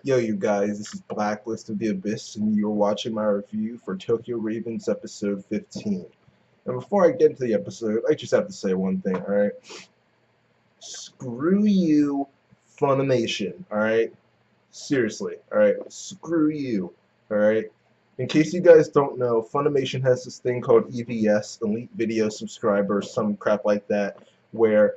Yo, you guys, this is Blacklist of the Abyss, and you're watching my review for Tokyo Ravens episode 15. And before I get into the episode, I just have to say one thing, alright? Screw you, Funimation, alright? Seriously, alright? Screw you, alright? In case you guys don't know, Funimation has this thing called EVS, Elite Video Subscribers, some crap like that, where,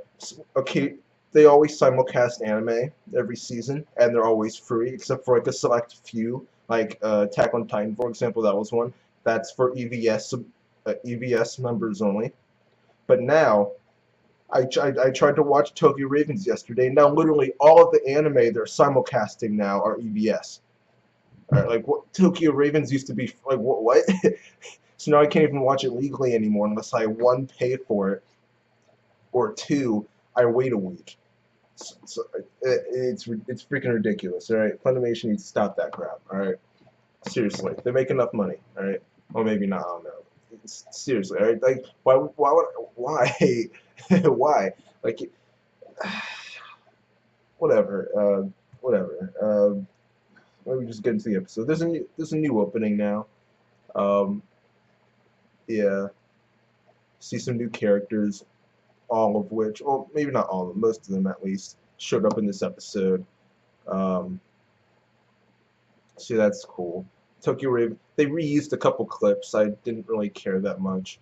okay, they always simulcast anime every season, and they're always free, except for like a select few, like Attack on Titan, for example, that was one. That's for EVS members only. But now, I tried to watch Tokyo Ravens yesterday. Now, literally all of the anime they're simulcasting now are EVS. Like what Tokyo Ravens used to be like what? So now I can't even watch it legally anymore unless I one pay for it or two I wait a week. It's freaking ridiculous. All right, Funimation needs to stop that crap. All right, seriously, they make enough money. All right, or maybe not. I don't know. Seriously, all right, like why why like whatever whatever. Let me just get into the episode. There's a new opening now. Um, yeah, see some new characters, all of which, well, maybe not all of them, most of them at least, showed up in this episode. Um, See, that's cool. Tokyo Raven, they reused a couple clips. I didn't really care that much.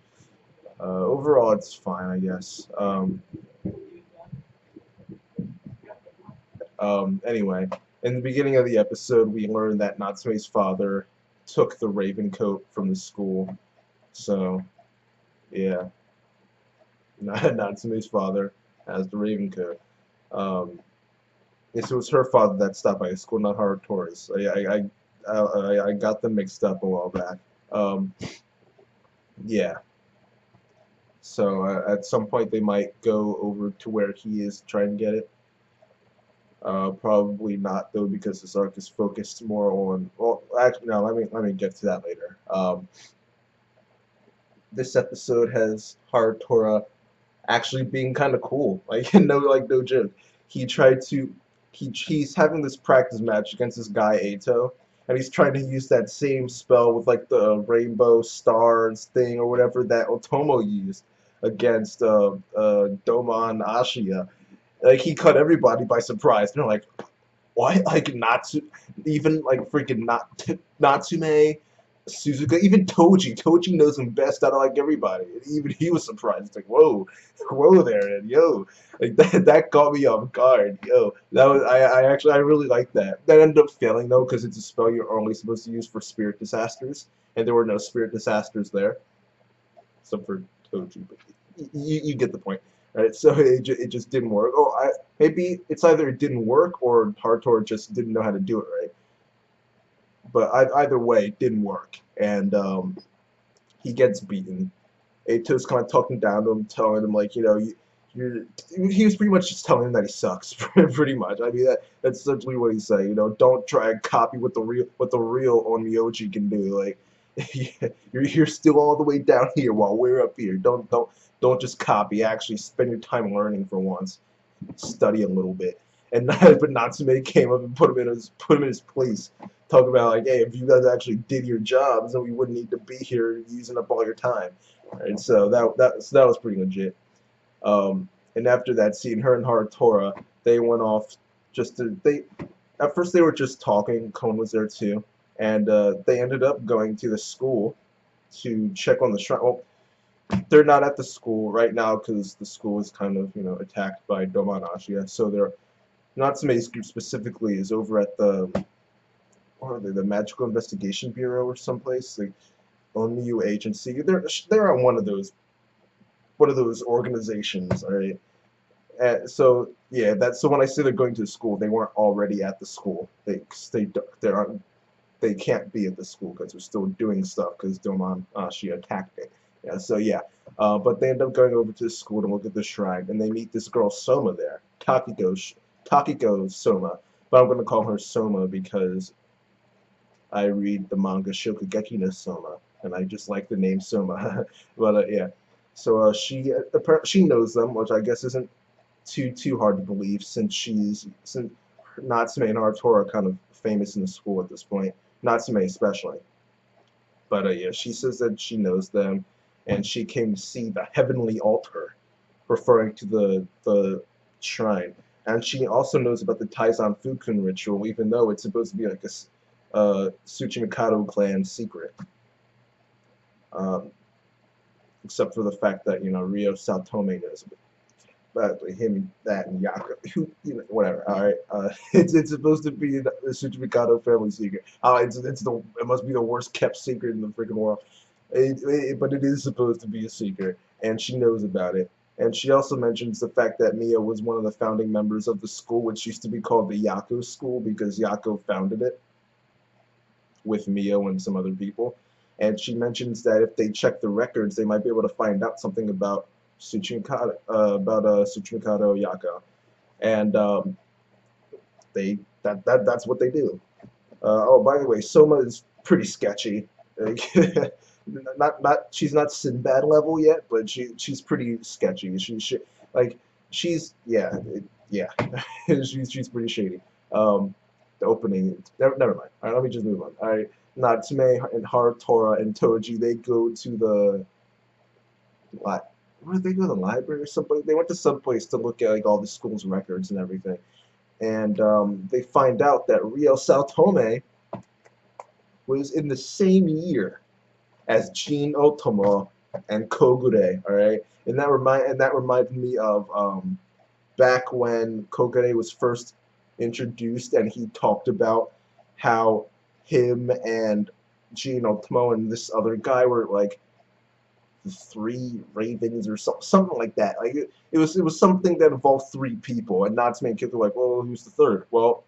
Overall, it's fine, I guess. Anyway, in the beginning of the episode, we learned that Natsume's father took the Raven coat from the school. So, yeah, Natsume's father has the Raven coat. Um, it was her father that stopped by the school, not Harutora's. I got them mixed up a while back. Um, yeah. So at some point they might go over to where he is to try and get it. Probably not though, because this arc is focused more on. Well, actually, no. Let me get to that later. This episode has Harutora actually being kind of cool. No joke. He tried to he's having this practice match against this guy Ato, and he's trying to use that same spell with like the rainbow stars thing or whatever that Otomo used against Doma and Ashia. Like he caught everybody by surprise. And they're like, what? Like Natsu, even like freaking Natsume, Suzuka, even Toji. Toji knows him best out of like everybody. Even he was surprised. It's like, whoa, whoa there, and yo, like that caught me off guard. Yo, that was I really like that. That ended up failing though because it's a spell you're only supposed to use for spirit disasters, and there were no spirit disasters there, except for Toji. But you get the point. Right, so it just didn't work. Maybe it's either it didn't work or Tartor just didn't know how to do it right. But either way, it didn't work, and he gets beaten. Ato's kind of talking down to him, telling him like, you're. He was pretty much just telling him that he sucks, pretty much. I mean that's essentially what he's saying. Don't try and copy what the real Onmyoji can do. Like you're still all the way down here while we're up here. Don't just copy. Actually, spend your time learning for once. Study a little bit. And but Natsume came up and put him in his place. Talk about like, hey, if you guys actually did your jobs, then we wouldn't need to be here using up all your time. And so that was pretty legit. And after that scene, her and Harutora, they went off at first they were just talking. Kon was there too, and they ended up going to the school to check on the shrine. Well, they're not at the school right now because the school is kind of attacked by Domanashia. So they're Natsume's group specifically is over at what are they, the Magical Investigation Bureau or someplace like ONU agency. They're on one of those organizations, all right. So yeah, so when I say they're going to the school, they weren't already at the school. They can't be at the school because they're still doing stuff because Doman she attacked it. Yeah, so yeah, but they end up going over to the school to look at the shrine, and they meet this girl Soma there, Takiko Soma, but I'm gonna call her Soma because I read the manga Shokugeki no Soma, and I just like the name Soma. But yeah, so she knows them, which I guess isn't too hard to believe since Natsume and Harutora are kind of famous in the school at this point. Natsume especially. But yeah, she says that she knows them, and she came to see the heavenly altar, referring to the shrine. And she also knows about the Taizan Fukun ritual, even though it's supposed to be like a Tsuchimikado clan secret. Um, except for the fact that Ryou Satome knows about him, that, and Yaka, whatever. All right, it's supposed to be the Tsuchimikado family secret. It must be the worst kept secret in the freaking world. But it is supposed to be a secret, and she knows about it. And she also mentions the fact that Mia was one of the founding members of the school, which used to be called the Yako School because Yako founded it with Mio and some other people. And she mentions that if they check the records, they might be able to find out something about Tsuchimikado Yako. And that's what they do. Oh, by the way, Soma is pretty sketchy. Like, not she's not Sinbad level yet, but she's pretty sketchy. She's yeah she's pretty shady. The opening, never mind. All right, let me just move on. All right, Natsume and Harutora and Toji, they go to the where did they go? The library or something? They went to some place to look at like all the school's records and everything, and they find out that Ryou Satome was in the same year as Jin Otomo and Kogure. All right, and that reminded me of back when Kogure was first introduced, and he talked about how him and Jin Otomo and this other guy were like the three ravens or something like that. Like it was something that involved three people, and Natsume and Kid were like, well, who's the third? Well,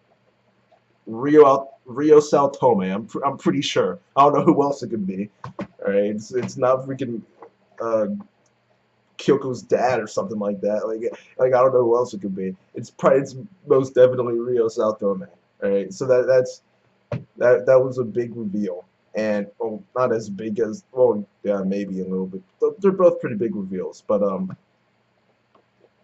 Ryou Satome. I'm pretty sure. I don't know who else it could be. All right, it's not freaking Kyoko's dad or something like that. Like I don't know who else it could be. It's most definitely Ryou Satome. All right, so that was a big reveal, and not as big as, well, yeah, maybe a little bit. They're both pretty big reveals, but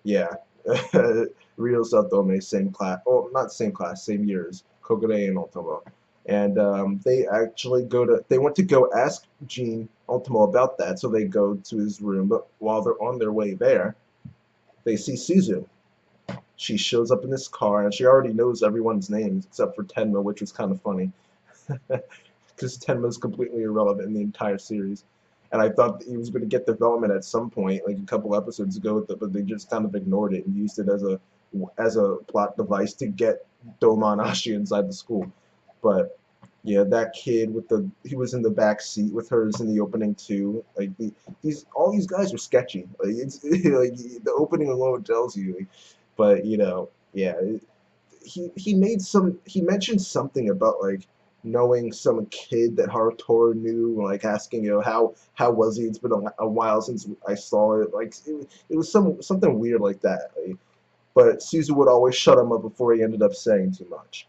yeah, Ryou Satome, same class. Oh, not same class, same years. Kogure and Otomo. And they went to go ask Jin Ultimo about that, so they go to his room, but while they're on their way there, they see Suzu. She shows up in this car, and she already knows everyone's names except for Tenma, which was kind of funny, because Tenma's completely irrelevant in the entire series. And I thought he was going to get development at some point, like a couple episodes ago, but they just kind of ignored it and used it as a plot device to get Domanashi inside the school. But yeah, that kid he was in the back seat with hers in the opening too. Like all these guys are sketchy. Like it's like the opening alone tells you. Like, but yeah, he mentioned something about like knowing some kid that Harutora knew, like asking how was he? It's been a while since I saw it. Like it was something weird like that. Like, but Suzu would always shut him up before he ended up saying too much.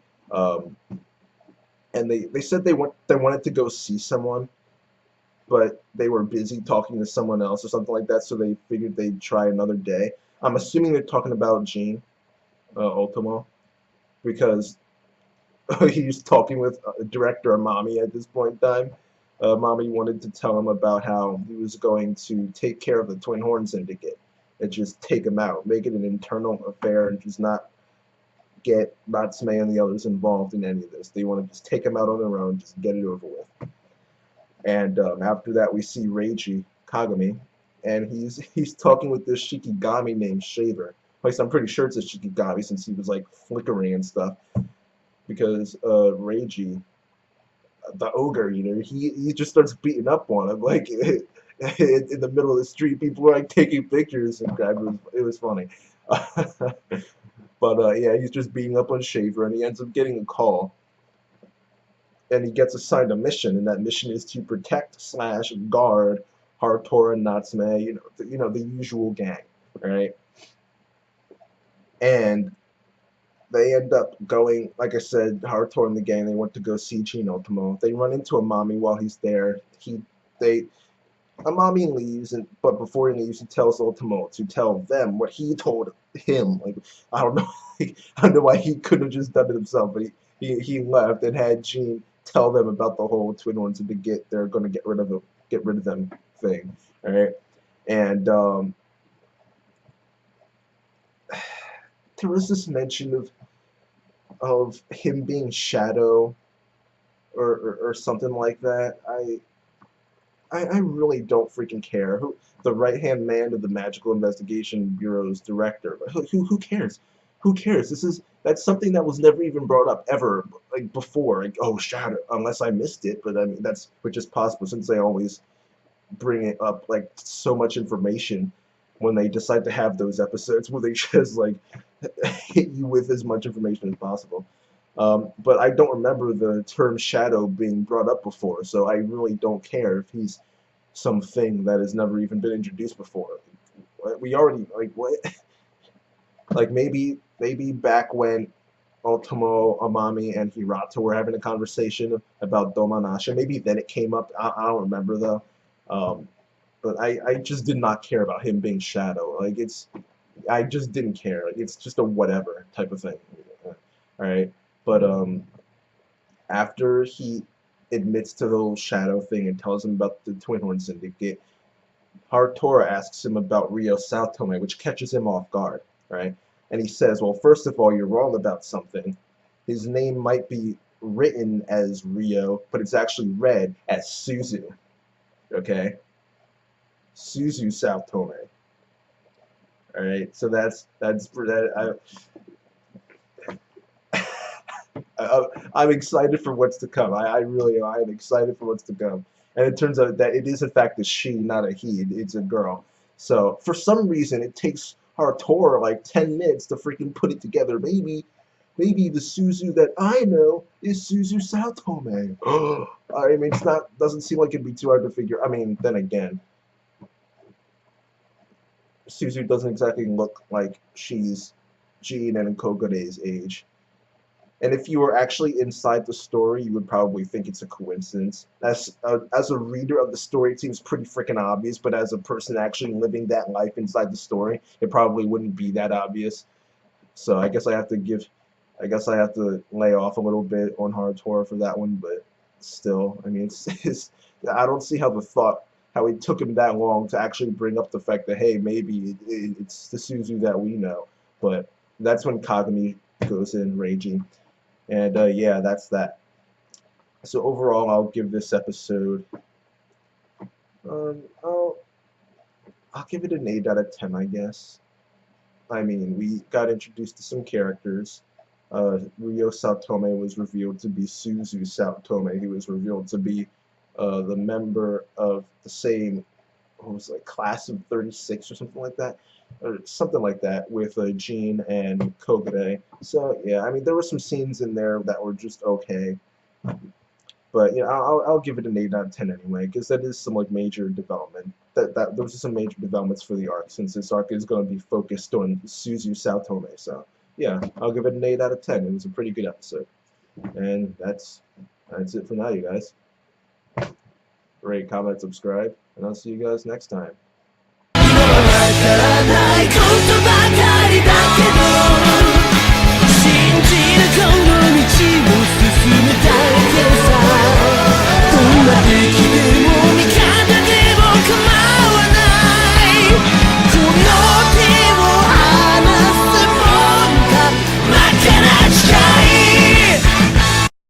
And they said they wanted to go see someone, but they were busy talking to someone else or something like that, so they figured they'd try another day. I'm assuming they're talking about Jin Ultimo, because he's talking with director Amami at this point in time. Amami wanted to tell him about how he was going to take care of the Twin Horn Syndicate and just take him out, make it an internal affair, and just not get Natsume and the others involved in any of this. They want to just take him out on their own, just get it over with. And after that, we see Reiji Kagami, and he's talking with this Shikigami named Shaver. At least I'm pretty sure it's a Shikigami since he was like flickering and stuff. Because Reiji, the ogre eater, he just starts beating up on him like in the middle of the street. People were like taking pictures and crap. It was funny. But yeah, he's just beating up on Shaver, and he ends up getting a call, and he gets assigned a mission, and that mission is to protect / guard Harutora and Natsume, the usual gang, right? And they end up going, like I said, Harutora and the gang. They went to go see Jin Ultimo. They run into Amami while he's there. They Amami leaves, but before he leaves, he tells Ultimo to tell them what he told him. Like, I don't know, I don't know why he couldn't have just done it himself, but he left and had Jean tell them about the whole twin ones and they're gonna get rid of them thing. All right, and there was this mention of him being Shadow or something like that. I really don't freaking care. The right-hand man of the Magical Investigation Bureau's director. Who cares? Who cares? That's something that was never even brought up ever, like before. Like, oh, Shadow, unless I missed it. But I mean, which is possible since they always bring it up like so much information when they decide to have those episodes where they just like hit you with as much information as possible. But I don't remember the term shadow being brought up before, so I really don't care if he's something that has never even been introduced before. We already, like, what? Like, maybe back when Ultimo, Amami, and Hirato were having a conversation about Domanasha, maybe then it came up. I don't remember, though. But I just did not care about him being Shadow. Like, I just didn't care. Like, it's just a whatever type of thing. Alright? But after he admits to the whole Shadow thing and tells him about the Twin Horn Syndicate, Harutora asks him about Ryou Satome, which catches him off guard, right? And he says, well, first of all, you're wrong about something. His name might be written as Ryou, but it's actually read as Suzu, okay? Suzu Satome. Alright, so that's I'm excited for what's to come. I really am. I am excited for what's to come. And it turns out that it is in fact a she, not a he. It's a girl. So for some reason, it takes Harutora like 10 minutes to freaking put it together. Maybe the Suzu that I know is Suzu Satome. I mean, doesn't seem like it'd be too hard to figure. I mean, then again, Suzu doesn't exactly look like she's Jean and Kogode's age. And if you were actually inside the story, you would probably think it's a coincidence. As a reader of the story, it seems pretty freaking obvious, but as a person actually living that life inside the story, it probably wouldn't be that obvious. So I guess I have to lay off a little bit on Harutora for that one, but still, I mean, I don't see how it took him that long to actually bring up the fact that, hey, maybe it's the Suzu that we know. But that's when Kagami goes in raging. And yeah, that's that. So overall, I'll give this episode, I'll give it an 8 out of 10, I guess. I mean, we got introduced to some characters. Ryou Satome was revealed to be Suzu Satome. He was revealed to be the member of the same, what was it, like class of 36 or something like that. Or something like that with Jean and Kogure. So yeah, I mean there were some scenes in there that were just okay, but you know I'll give it an 8 out of 10 anyway, because that is some like major development. Those are some major developments for the arc, since this arc is going to be focused on Suzu Satome. So yeah, I'll give it an 8 out of 10. It was a pretty good episode, and that's it for now, you guys. Rate, comment, subscribe, and I'll see you guys next time. ないことばかりだけど信じる